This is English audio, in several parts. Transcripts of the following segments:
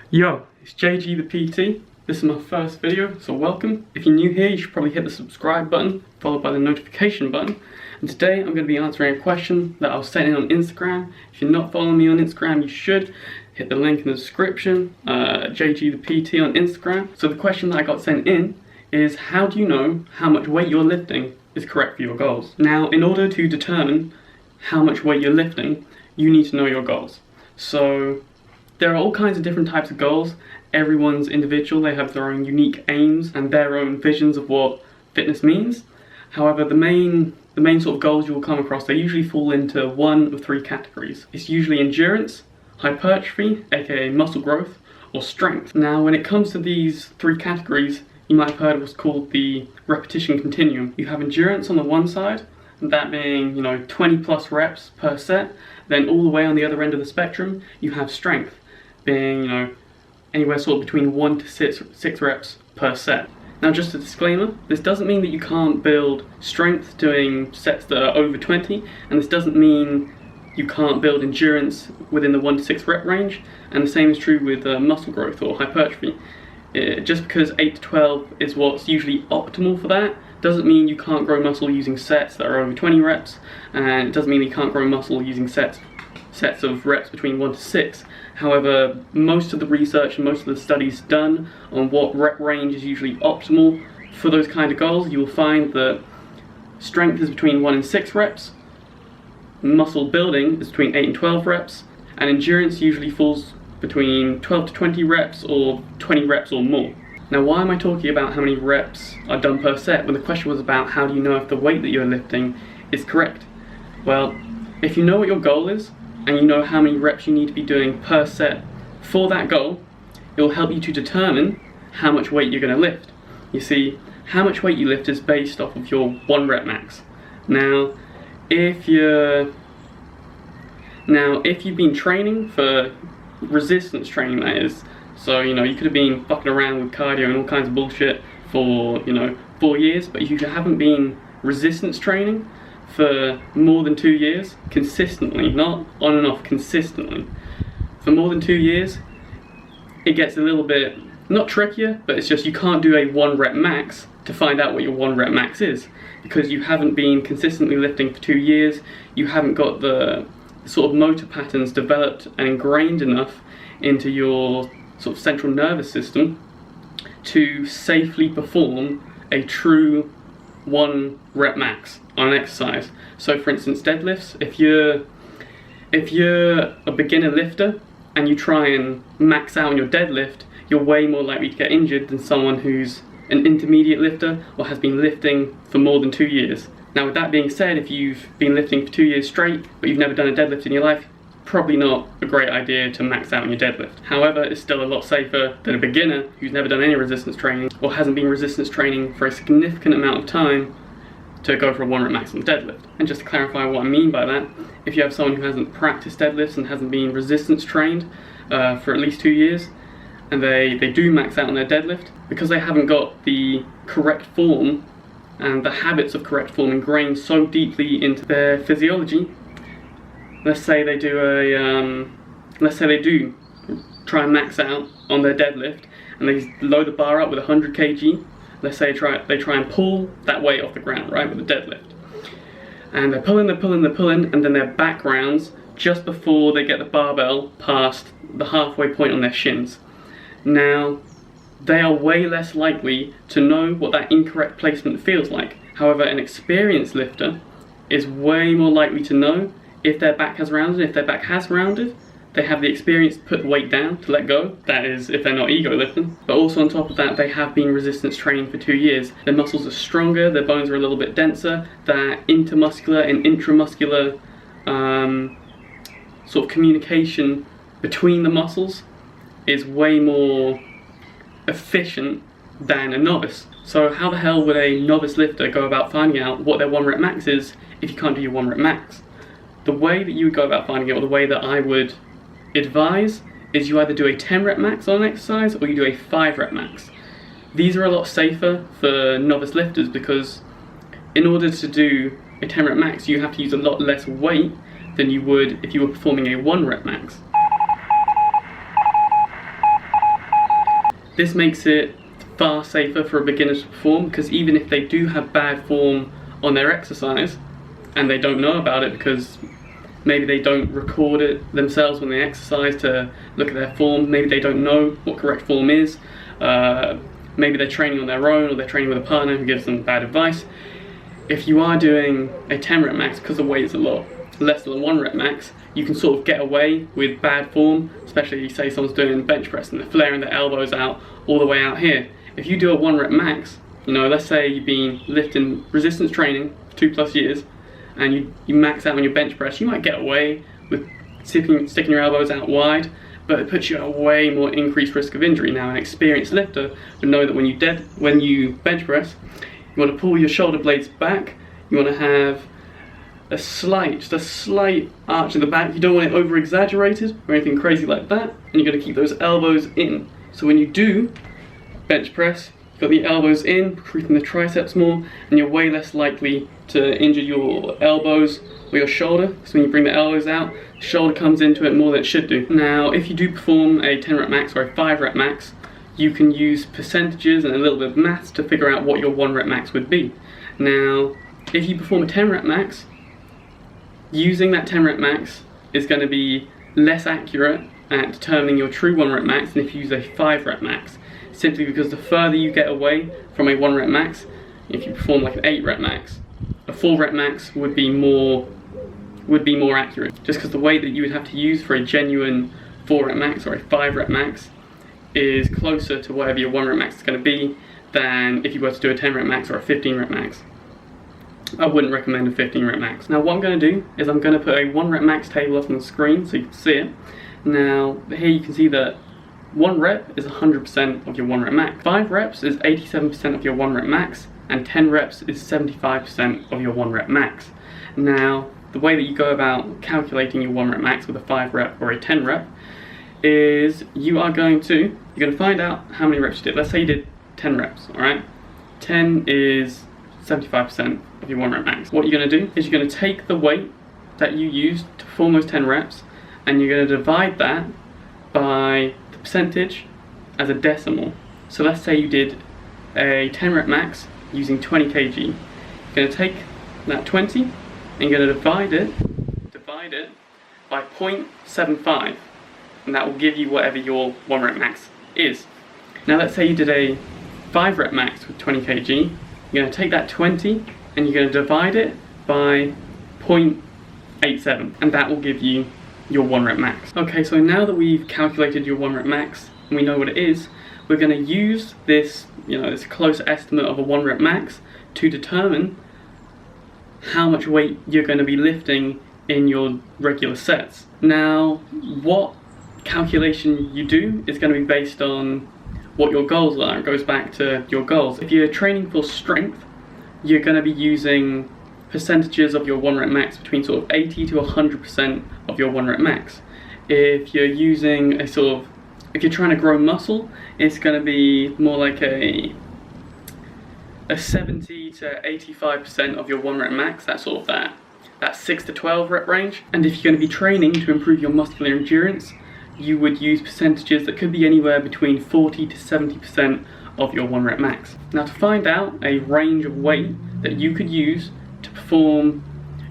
Yo, it's JG the PT. This is my first video, so welcome. If you're new here, you should probably hit the subscribe button, followed by the notification button. And today I'm going to be answering a question that I was sent in on Instagram. If you're not following me on Instagram, you should. Hit the link in the description, JG the PT on Instagram. So the question that I got sent in is, how do you know how much weight you're lifting is correct for your goals? Now, in order to determine how much weight you're lifting, you need to know your goals. So there are all kinds of different types of goals. Everyone's individual, they have their own unique aims and their own visions of what fitness means. However, the main sort of goals you will come across, they usually fall into one of three categories. It's usually endurance, hypertrophy, aka muscle growth, or strength. Now, when it comes to these three categories, you might have heard of what's called the repetition continuum. You have endurance on the one side, that being, 20 plus reps per set. Then all the way on the other end of the spectrum, you have strength, being, anywhere sort of between 1 to 6 reps per set. Now, just a disclaimer, this doesn't mean that you can't build strength doing sets that are over 20, and this doesn't mean you can't build endurance within the 1 to 6 rep range, and the same is true with muscle growth or hypertrophy. Just because 8 to 12 is what's usually optimal for that, doesn't mean you can't grow muscle using sets that are over 20 reps, and it doesn't mean you can't grow muscle using sets of reps between 1 to 6. However, most of the research and most of the studies done on what rep range is usually optimal for those kind of goals, you will find that strength is between 1 and 6 reps, muscle building is between 8 and 12 reps, and endurance usually falls between 12 to 20 reps or 20 reps or more. Now, why am I talking about how many reps are done per set when the question was about how do you know if the weight that you're lifting is correct? Well, if you know what your goal is, and you know how many reps you need to be doing per set for that goal, it will help you to determine how much weight you're going to lift. You see, how much weight you lift is based off of your 1 rep max. Now, if you've been training for resistance training, that is, so you could have been fucking around with cardio and all kinds of bullshit for 4 years, but if you haven't been resistance training for more than 2 years consistently, not on and off, consistently for more than 2 years, it gets a little bit not trickier, but it's just you can't do a 1 rep max to find out what your 1 rep max is, because you haven't been consistently lifting for 2 years. You haven't got the sort of motor patterns developed and ingrained enough into your sort of central nervous system to safely perform a true 1 rep max on an exercise. So for instance, deadlifts, if you're a beginner lifter and you try and max out on your deadlift, you're way more likely to get injured than someone who's an intermediate lifter or has been lifting for more than 2 years. Now, with that being said, if you've been lifting for 2 years straight but you've never done a deadlift in your life, probably not a great idea to max out on your deadlift. However, it's still a lot safer than a beginner who's never done any resistance training or hasn't been resistance training for a significant amount of time to go for a 1 rep max on deadlift. And just to clarify what I mean by that, if you have someone who hasn't practiced deadlifts and hasn't been resistance trained for at least 2 years, and they do max out on their deadlift, because they haven't got the correct form and the habits of correct form ingrained so deeply into their physiology. Let's say they do try and max out on their deadlift, and they load the bar up with 100 kg. Let's say they try and pull that weight off the ground, right, with a deadlift. And they're pulling, and then their back rounds just before they get the barbell past the halfway point on their shins. Now, they are way less likely to know what that incorrect placement feels like. However, an experienced lifter is way more likely to know if their back has rounded. If their back has rounded, they have the experience to put the weight down, to let go. That is, if they're not ego lifting. But also on top of that, they have been resistance training for 2 years. Their muscles are stronger, their bones are a little bit denser, that intermuscular and intramuscular sort of communication between the muscles is way more efficient than a novice. So how the hell would a novice lifter go about finding out what their 1 rep max is if you can't do your 1 rep max? The way that you would go about finding out, or the way that I would advise, is you either do a 10 rep max on an exercise or you do a 5 rep max. These are a lot safer for novice lifters because in order to do a 10 rep max you have to use a lot less weight than you would if you were performing a 1 rep max. This makes it far safer for a beginner to perform, because even if they do have bad form on their exercise and they don't know about it because maybe they don't record it themselves when they exercise to look at their form, maybe they don't know what correct form is, maybe they're training on their own or they're training with a partner who gives them bad advice. If you are doing a 10 rep max, because the weight is a lot less than a 1 rep max, you can sort of get away with bad form, especially if you say someone's doing bench press and they're flaring their elbows out all the way out here. If you do a 1 rep max, you know, let's say you've been lifting resistance training for 2+ years and you max out on your bench press, you might get away with sticking your elbows out wide, but it puts you at a way more increased risk of injury. Now, an experienced lifter would know that when you bench press, you want to pull your shoulder blades back, you want to have just a slight arch in the back. You don't want it over exaggerated or anything crazy like that, and you're going to keep those elbows in. So when you do bench press, you've got the elbows in, recruiting the triceps more, and you're way less likely to injure your elbows or your shoulder. So when you bring the elbows out, the shoulder comes into it more than it should do. Now, if you do perform a 10 rep max or a 5 rep max, you can use percentages and a little bit of maths to figure out what your 1 rep max would be. Now, if you perform a 10 rep max, using that 10 rep max is going to be less accurate at determining your true 1 rep max than if you use a 5 rep max. Simply because the further you get away from a 1 rep max, if you perform like an 8 rep max, a 4 rep max would be more accurate. Just because the weight that you would have to use for a genuine 4 rep max or a 5 rep max is closer to whatever your 1 rep max is going to be than if you were to do a 10 rep max or a 15 rep max. I wouldn't recommend a 15 rep max. Now, what I'm going to do is I'm going to put a 1 rep max table up on the screen so you can see it. Now, here you can see that 1 rep is 100% of your 1 rep max. 5 reps is 87% of your 1 rep max, and 10 reps is 75% of your 1 rep max. Now, the way that you go about calculating your 1 rep max with a 5 rep or a 10 rep is you're going to find out how many reps you did. Let's say you did 10 reps, alright? 10 is 75% of your 1 rep max. What you're going to do is you're going to take the weight that you used to perform those 10 reps and you're going to divide that by the percentage as a decimal. So let's say you did a 10 rep max using 20 kg. You're going to take that 20 and you're going to divide it by 0.75, and that will give you whatever your 1 rep max is. Now let's say you did a 5 rep max with 20 kg. You're going to take that 20 and you're going to divide it by 0.87, and that will give you your 1 rep max. Okay, so now that we've calculated your 1 rep max and we know what it is, we're going to use this, this close estimate of a 1 rep max to determine how much weight you're going to be lifting in your regular sets. Now, what calculation you do is going to be based on what your goals are. It goes back to your goals. If you're training for strength, you're going to be using percentages of your 1 rep max between sort of 80 to 100% of your 1 rep max. If you're using if you're trying to grow muscle, it's going to be more like a 70 to 85% of your 1 rep max. That's sort of that 6 to 12 rep range. And if you're going to be training to improve your muscular endurance, you would use percentages that could be anywhere between 40 to 70% of your 1 rep max. Now, to find out a range of weight that you could use to perform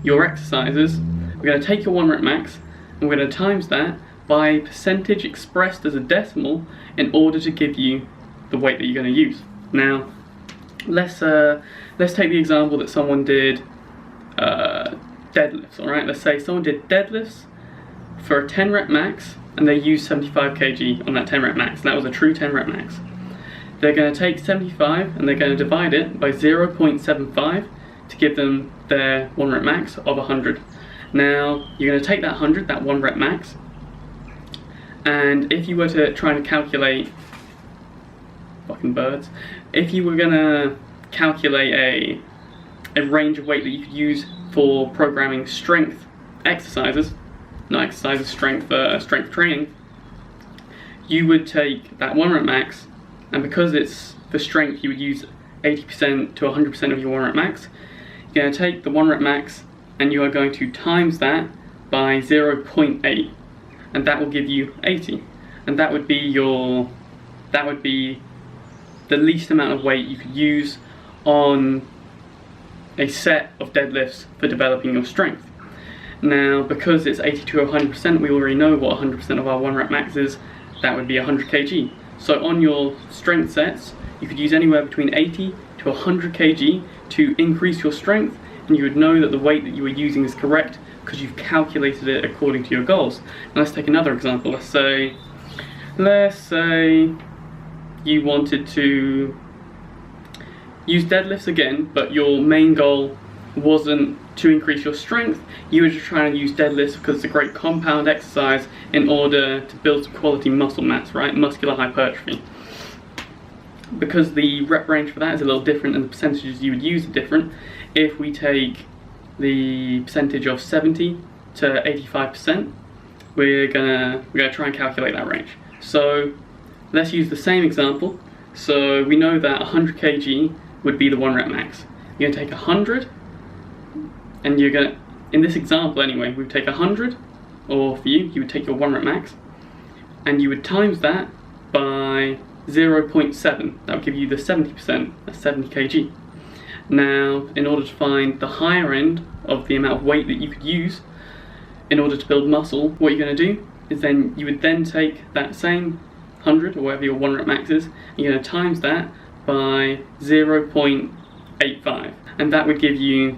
your exercises, we're going to take your 1 rep max and we're going to times that by a percentage expressed as a decimal in order to give you the weight that you're going to use. Now, let's take the example that someone did deadlifts. All right, let's say someone did deadlifts for a 10 rep max and they used 75 kg on that 10 rep max. That was a true 10 rep max. They're going to take 75 and they're going to divide it by 0.75 to give them their 1 rep max of 100. Now, you're going to take that 100, that 1 rep max, and if you were to try and calculate, fucking birds, if you were going to calculate a range of weight that you could use for programming strength exercises, not exercises, strength training, you would take that 1 rep max, and because it's for strength, you would use 80% to 100% of your 1 rep max. You're going to take the 1 rep max and you are going to times that by 0.8, and that will give you 80, and that would be your that would be the least amount of weight you could use on a set of deadlifts for developing your strength. Now, because it's 80 to 100%, we already know what 100% of our 1 rep max is. That would be 100 kg. So on your strength sets, you could use anywhere between 80 to 100 kg to increase your strength, and you would know that the weight that you are using is correct because you've calculated it according to your goals. Now let's take another example. Let's say you wanted to use deadlifts again, but your main goal wasn't to increase your strength. You were just trying to use deadlifts because it's a great compound exercise in order to build some quality muscle mass, right? Muscular hypertrophy. Because the rep range for that is a little different and the percentages you would use are different. If we take the percentage of 70 to 85%, we're gonna try and calculate that range. So let's use the same example. So we know that 100 kg would be the 1 rep max. You're gonna take 100, and you're gonna, in this example anyway, we would take 100, or for you would take your 1 rep max, and you would times that by 0.7. That would give you the 70%, that's 70 kg. Now, in order to find the higher end of the amount of weight that you could use in order to build muscle, what you're going to do is then you would then take that same 100 or whatever your 1 rep max is, and you're going to times that by 0.85, and that would give you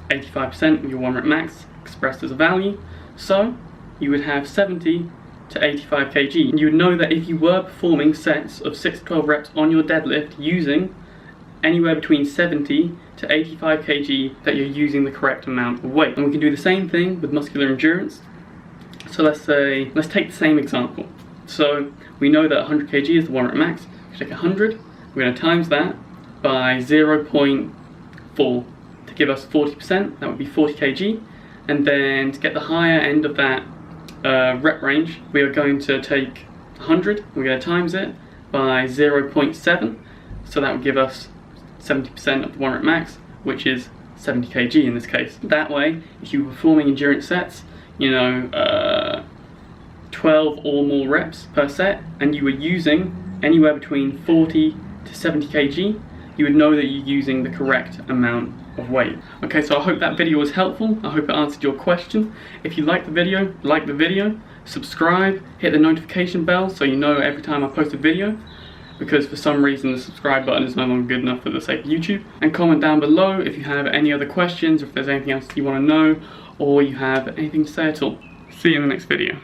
85% of your 1 rep max expressed as a value. So you would have 70 to 85 kg. And you would know that if you were performing sets of 6 to 12 reps on your deadlift using anywhere between 70 to 85 kg, that you're using the correct amount of weight. And we can do the same thing with muscular endurance. So let's take the same example. So we know that 100 kg is the 1 rep max. We take 100, we're going to times that by 0.4 to give us 40%, that would be 40 kg. And then to get the higher end of that rep range, we are going to take 100, we're going to times it by 0.7, so that would give us 70% of the 1 rep max, which is 70 kg in this case. That way, if you were performing endurance sets, 12 or more reps per set, and you were using anywhere between 40 to 70 kg, you would know that you're using the correct amount of weight. Okay, so I hope that video was helpful. I hope it answered your question. If you like the video, subscribe, hit the notification bell so you know every time I post a video, because for some reason the subscribe button is no longer good enough for the sake of YouTube. And comment down below if you have any other questions, or if there's anything else you want to know, or you have anything to say at all. See you in the next video.